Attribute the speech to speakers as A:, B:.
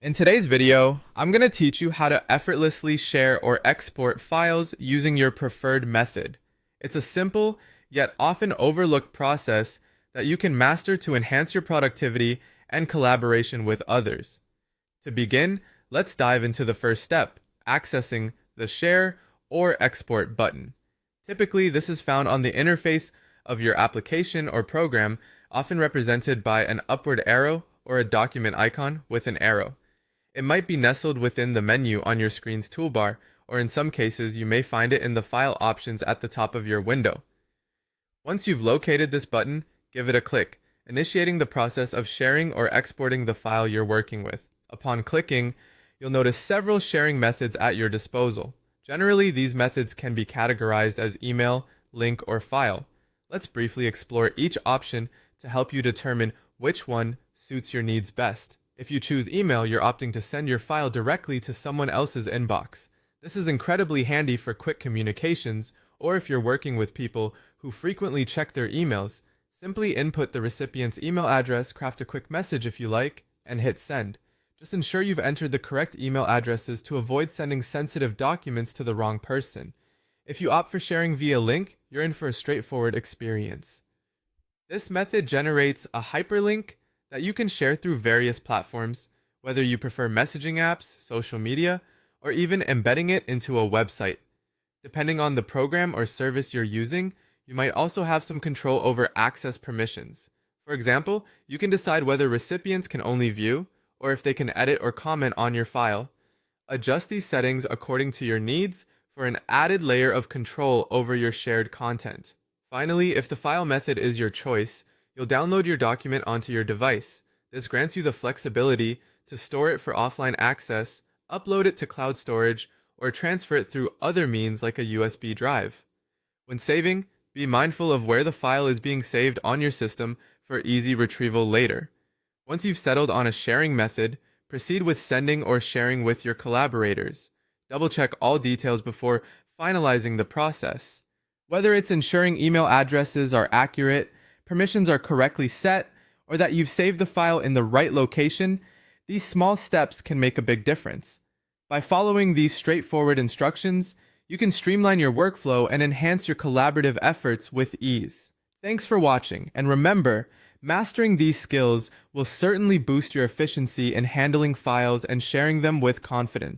A: In today's video, I'm going to teach you how to effortlessly share or export files using your preferred method. It's a simple, yet often overlooked process that you can master to enhance your productivity and collaboration with others. To begin, let's dive into the first step, accessing the Share or Export button. Typically, this is found on the interface of your application or program, often represented by an upward arrow or a document icon with an arrow. It might be nestled within the menu on your screen's toolbar, or in some cases, you may find it in the file options at the top of your window. Once you've located this button, give it a click, initiating the process of sharing or exporting the file you're working with. Upon clicking, you'll notice several sharing methods at your disposal. Generally, these methods can be categorized as email, link, or file. Let's briefly explore each option to help you determine which one suits your needs best. If you choose email, you're opting to send your file directly to someone else's inbox. This is incredibly handy for quick communications, or if you're working with people who frequently check their emails. Simply input the recipient's email address, craft a quick message if you like, and hit send. Just ensure you've entered the correct email addresses to avoid sending sensitive documents to the wrong person. If you opt for sharing via link, you're in for a straightforward experience. This method generates a hyperlink that you can share through various platforms, whether you prefer messaging apps, social media, or even embedding it into a website. Depending on the program or service you're using, you might also have some control over access permissions. For example, you can decide whether recipients can only view, or if they can edit or comment on your file. Adjust these settings according to your needs for an added layer of control over your shared content. Finally, if the file method is your choice, you'll download your document onto your device. This grants you the flexibility to store it for offline access, upload it to cloud storage, or transfer it through other means like a USB drive. When saving, be mindful of where the file is being saved on your system for easy retrieval later. Once you've settled on a sharing method, proceed with sending or sharing with your collaborators. Double-check all details before finalizing the process. Whether it's ensuring email addresses are accurate, permissions are correctly set, or that you've saved the file in the right location, these small steps can make a big difference. By following these straightforward instructions, you can streamline your workflow and enhance your collaborative efforts with ease. Thanks for watching, and remember, mastering these skills will certainly boost your efficiency in handling files and sharing them with confidence.